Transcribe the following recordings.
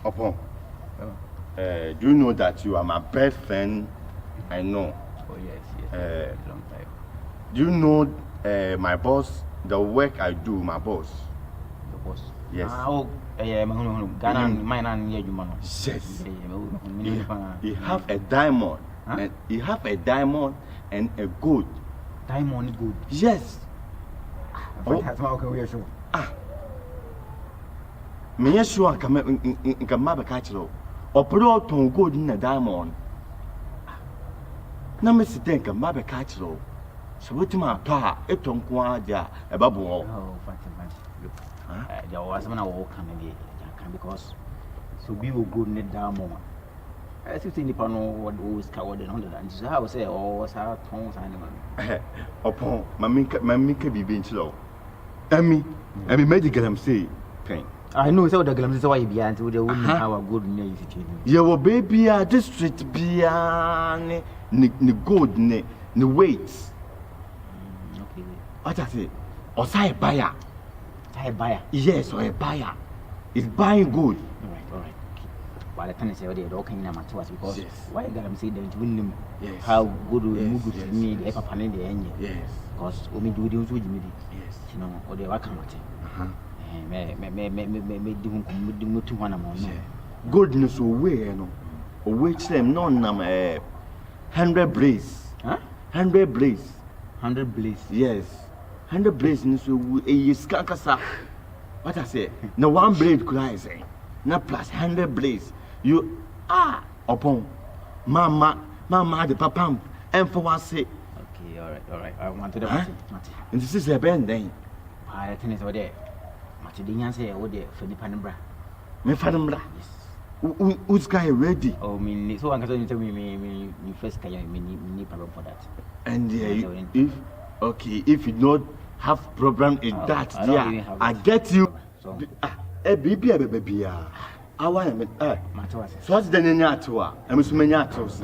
Upon. Do you know that you are my best friend? I know. Oh yes. Long time. Do you know my boss? The work I do, my boss. Your boss? Yes. Ghana, mine and you, man. Yes. He have a diamond. Huh? And he have a diamond and a gold. Diamond gold? Yes. Oh. Ah. Me sure come in come catch you. Or put out on gold in a diamond. Na me si think come catch you. So what my pa e ton kwa dia e babu o. Oh, Fante. Look. There was someone I walk coming because so be good net diamond. I think the panel was covered in 100 and so I would say was our tones animal. Upon my can be being slow. Emmy medical am say pain. I know so the glimpse why be until they wouldn't have a good name. Your baby district be ni gold ni weights. Okay. What I say? Or say buyer. Say buyer. Yes, or a buyer. Is buying gold. All right. While I can say they all came to us because why got them say that win them. Yes. How good will move to me the papa and the engine. Yes. Because we do the with me. Yes. You know, or they work on it. Me do 200 more. Goodness away, no. Which them no 100 blaze. Huh? 100 blaze. 100 blaze. Yes. 100 blaze ni so e skankasa. What I say? No one blade could I say. Na plus 100 blaze. You upon mama the papa and for one say. Okay, all right. I want to do and this is a band then. I think it's over there. Matidinyan say over there for the panambra. Me panambra. Yes. Who's guy ready? Oh, me so I'm going to tell me first can you need problem for that. And if you don't have problem in that, I get you. So baby. I want to so what's the name of it? I'm so many actors.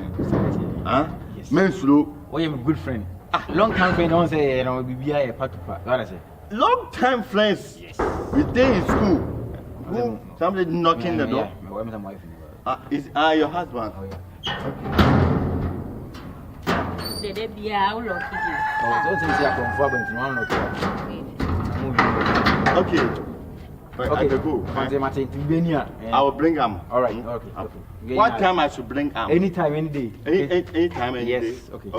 Yes. Men slow. Oh, you're a good friend. Long time friend. Don't say you know be a part to part. What I say? Long time friends. Yes. We stay in school. Somebody knocking the door. My wife. Is your husband? Oh yeah. Did they be out lucky? Oh, don't think I come forward to one or Okay. I go. I will bring him. All right. Okay. What time I should bring him? Anytime, any day. Anytime, any day. Yes. Okay.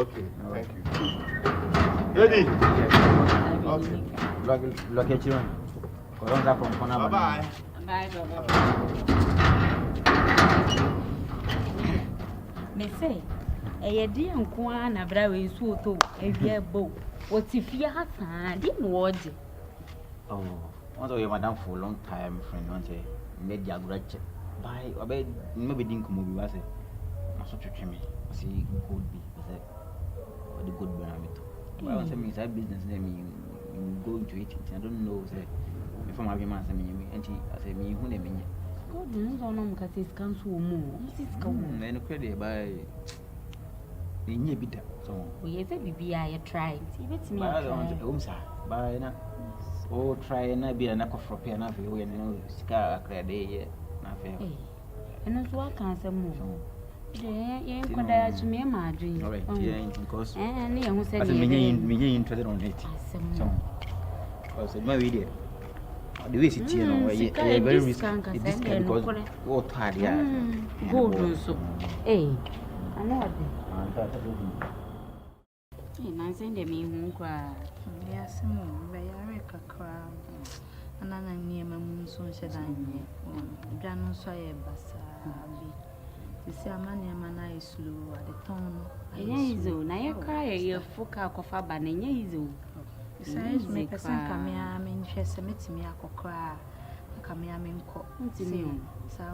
Thank you. Ready? Okay. Look at you. Bye. Bye. Me say, a dear and quan a brave suit, a dear bow. What's if you have didn't watch? Oh. Once you madam for a long time, friend, once I made your grudge. By obey, maybe didn't come over. I say, I'm such a chimney. I see good be the good benefit. But I want to make that business name go into it. I don't know, say, if I'm having my and I say, me who name me. God knows on them because it's come so more. This is come and credit by the near bit. So, we have a baby. I tried. It's me. By now. Oh, try and be an apple for pay enough. You know, scar a credit. And also, I can't say more. Yeah, could I to me, my dream? All right, yeah, because and you said me interested on it. So, I said, my video. The way it's here, no, very risky. This can cause what hard, yeah. Go do so. Eh, I know. I send me home cry. Yes, very cry. And I'm near my moon soon said I knew. Jano saw a basabi. You see, a man, your man, I slew at the tone. Yes, I cry a folk of a banana. Besides, make a son come here. I mean, she submits me a cry. Come here, I mean, cook. So,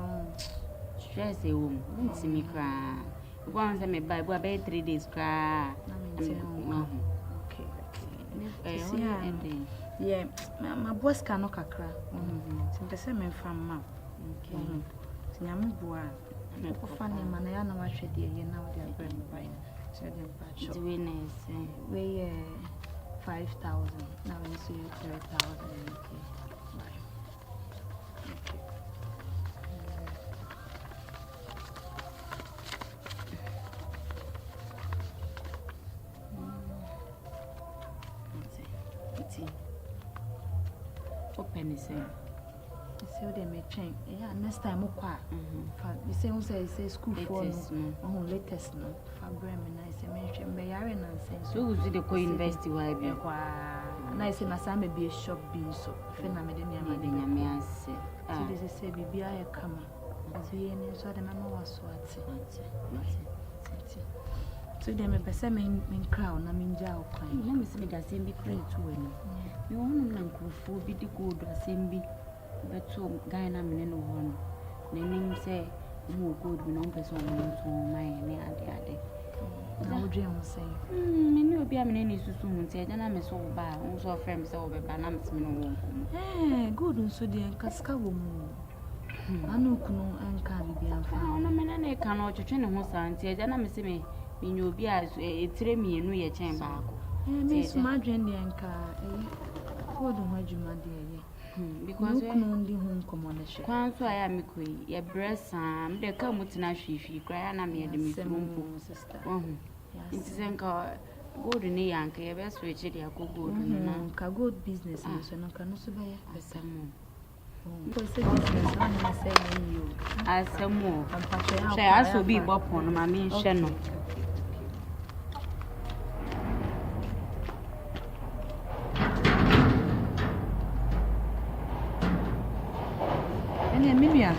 stress a woman. Don't see me cry. Once I may buy 3 days cry. Yeah, my boss cannot cry. The same from mouth. Yammy, funny man, I know what she did. You know, they're going by. So the winners weigh 5,000. Now we see 3,000. Open is say they may change. Yeah, next time okwa. You say who say school for no latest no. For Berma I say mention be yare nonsense. So who's the university why be kwa. Na I say na say be a shop be so. Fe na me de nyame ase. So this say bibia e kama. As we any so the mama was so ati. So they me pese me crown na me nja okwan. Na me se me da sem bi pray to we no. Me wonu na nkrofo bi di go do asem bi. Beto guy na me no ho no nim say mo good bi no person mo so my ne ade na wo dwen ho say me ni obi a me ne susu hu ntia na me so ba wo so frame say wo be ba na me se me no wo good nso de kaska wo mu anu kunu anka bi amfa na me na ka no twetwe ne ho sa ntia na me se me ni obi a etire mienu ye chen ba ko me sma dwen de anka good ho adwuma de because no ndi hu komonation kwan so aya me koi ye bresa me de ka mutina hwifi kra na me de me fumpo sister nti senka good ni yanka ye be switch de akogo na ka good business so no ka no so ba ya asamo ko se business na say you asamo she aso bi bopon no ma me nhwe no Emilia,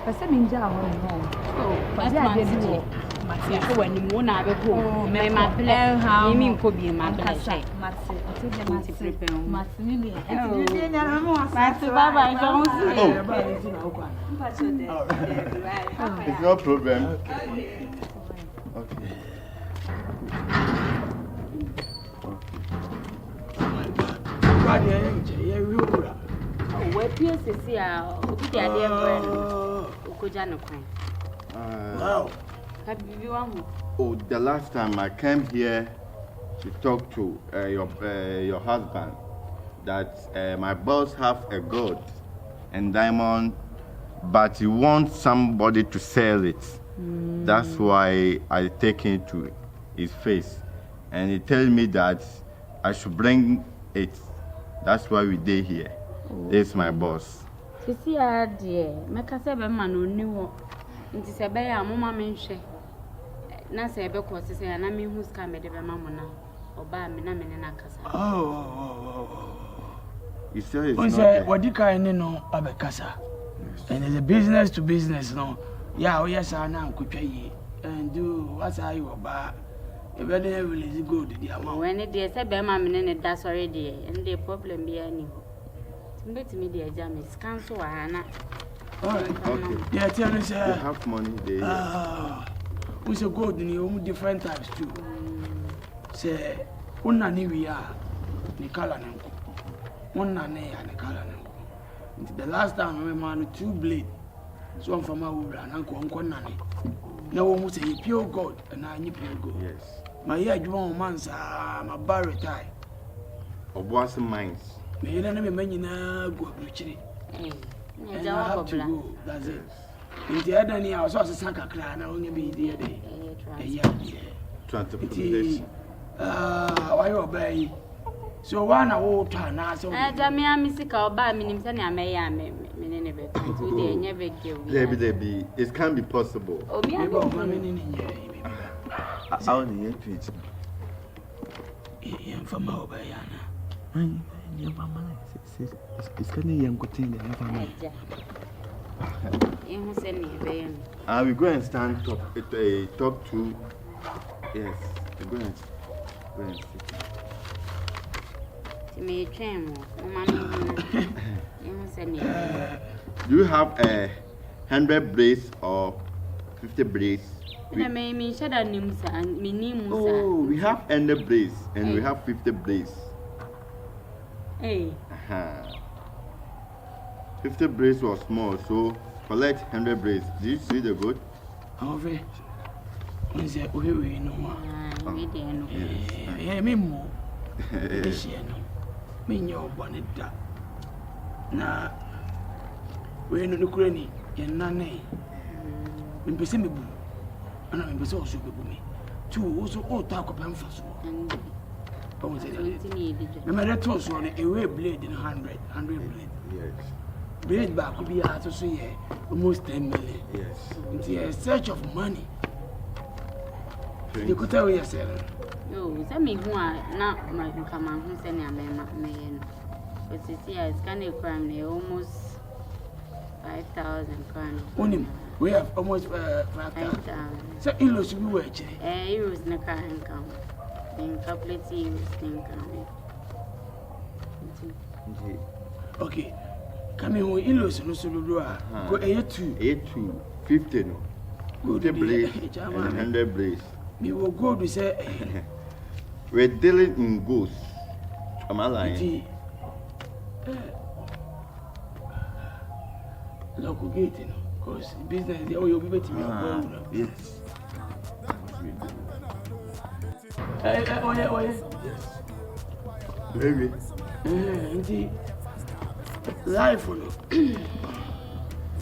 pese minja ho no. Pase ade bi wo. Mate ko wani mu na be ko. Me ma pele ha. Mi nko bi ma pele she. Mate, ote de mate prepare. Mate Emilia. Eti nya na mo mate baba njo si. It's no problem. Okay. PSC obi de ade brand okoja no kwan Wow. Oh, the last time I came here to talk to your husband that my boss have a gold and diamond, but he wants somebody to sell it. That's why I take him to his face, and he tell me that I should bring it. That's why we dey here. This is my boss. Sisi ade, meka se be ma no ni wo. Nti se be ya mama menhwe. Na se be ko se ya na me hu ska me de be ma mo na. Oba me na me na kasa. You say it's not. Say what you kind no abekasa. And it's a business to business no. Yeah, yes I na nkotwa yi. And do what are you about? If I didn't release good the amount. When it is a be ma me ne da sorry dey. And the problem be any. Let me the exam is cancel ana. Okay. Yeah, tell me say you have money there. We say gold in you different types too. Say una ni we are ni kala nanko. Una ne ya ni kala nanko. The last time we man 2 blade. So I'm from Awura nanko onko nane. Na wo mu say pure gold and na nyi pure gold. Yes. My year adwuma man sa my bar retire. Obuasi mines. Me yena na me manyina go abruchiri. I have to go. That's it. In the other near, I was also Sankakra, and only be the day. Transportation. Why obey? So one old time, so I musical by Minim I may never give. There be, it can be possible. oh, me, I only hate it. I'm from Obayana. It's kind of young cotton. We go and stand talk to. Yes, we go and sit. Me train, Do you have 100 braids or 50 braids? I may shed a name, and me name. Oh, we have 100 braids and we have 50 braids. Hey. 50 braids was small, so collect 100 braids. Do you see the goat? Over. Is it we know? We didn't know. Yeah, me more. This year, no. Me your bonnet. Na we no Ukraine, and none. When person me boom, and I'm also be booming. Two also all talk of emphasis. Oh, remember that was on a way blade in 100 blade. Yes. Blade back could be out to see almost 10 million. Yes. It's a search of money. You could tell yourself. No, tell me who are not my come on who's any man. But it's here, it's kind of crime, they almost 5,000 crime. Only we have almost 5,000. So, you lose me, which euros in the car income. In couple of years, income. Okay. Coming home, you lose no solo. Go a 50 no. Go the blaze and 100 blaze. We will go to say we're dealing in ghosts. Am I lying? Local gating, because business they all be better. Yes. Oh yeah. Baby. Indeed. Life for you.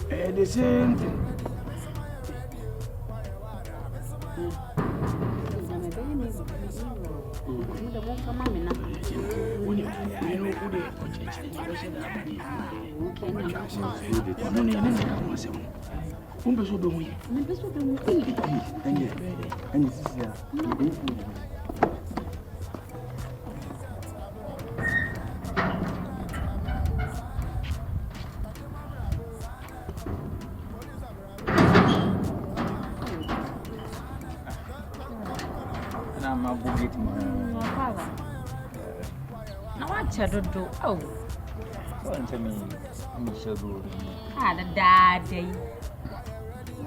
The same thing. Now what shadow do? Oh, tell me, Michelle. ah, the daddy.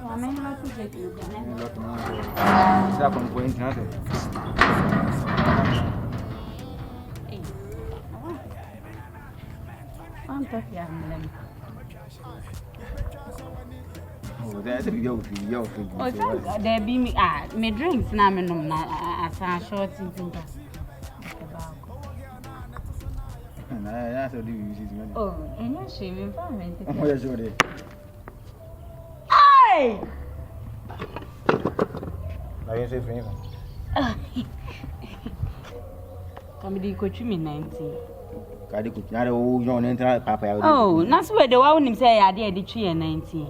I mean, not to get you. Fante, oh, that's a yo. Oh, there be me drinks now, me no, as a short thing. That's what you use. Oh, and you're shaving for me. Oh, yes, you're Hey! Are you safe for him? Come to coach me 90. Oh, that's where the one him say I did 3 and 90.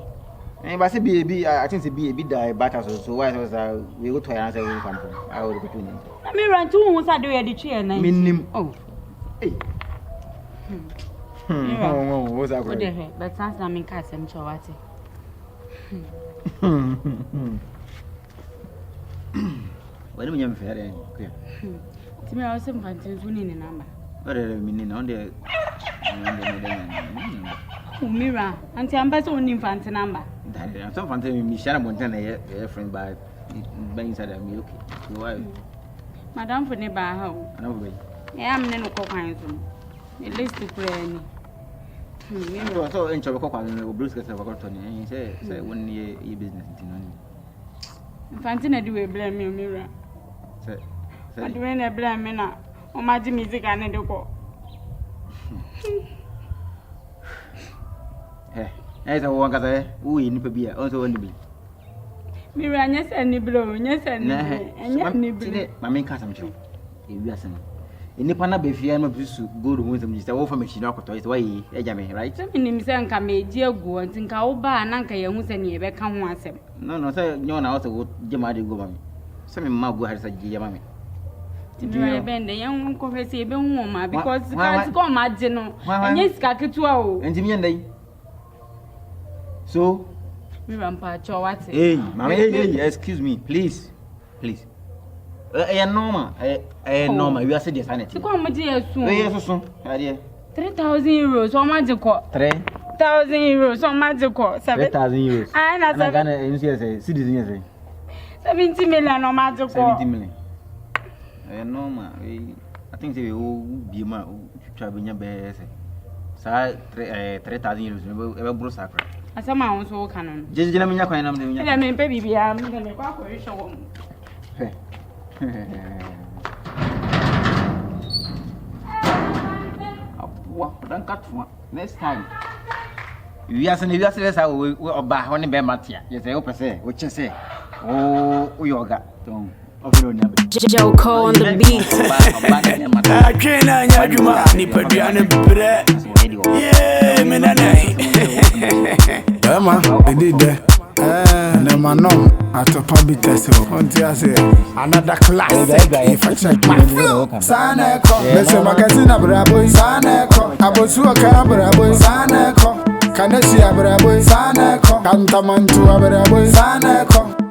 but I think it's be die batter, so why was we go to answer in campaign? I will between them. Let me run 2 months I do the 3 and 90. Minimum. Oh. Hey. What's that? What the heck? But that's not me cast him chawati. Why don't you fair? To me, I was some fancies winning a number. What are you meaning on the Mira, and Tamba's only fancy number. some fancy Michelle Montana, a friend by inside of me. Okay. Why? Madame for neighbor home. Another way. Yeah, I'm no cocaine. At least to play. So, in Choco, Bruce gets a work on you. He said, 1 year business. Fantina do blame you, Mira. But when I blame me now, or my music and the go. As a one guy, who in Pabia also want to be. Mira, yes, and Niblo, yes, and Niblo. My main cousin, you are saying. In the Pana Befia, I'm to go to Winston, Mr. Wolf Machine, it's why, Ejame, right? Some in him can make dear go and think I'll buy an uncle, and who's any back come once. No, sir, no one else would Jamadi go on. Some in my go has a Jamami. To bend the young uncle has a woman because it's gone my general. Yes, Kakatuao, and Jimmy and they. So, we rampart your what? Hey, mamma, excuse me, please. Normal, you are saying sanity. To come, my dear, soon. 3,000 euros or magical. 3,000 euros or magical. 7,000 euros. And as a citizen, 70 million or magical. 70 million. Normal, I think they will be my traveling your best. 3,000 euros, ever broke sacred. As a mouse or cannon. Just let me baby, I'm going to go for a show. Don't cut one. Next time. You are saying, I will buy one in Berma. Yes, I hope I say, what you say. Oh, yoga. Don't. Joko on the beat. I train on your juma, Nipadian bread. Yeah, Menane. Berma Bediide. And then my nom at a public festival. Until I say another class. If I check my film, Saneko. Listen, magazine Abrabo, Saneko. Abosu Abrabo, Saneko. Kanesi Abrabo, Saneko. Kantamantu Abrabo, Saneko.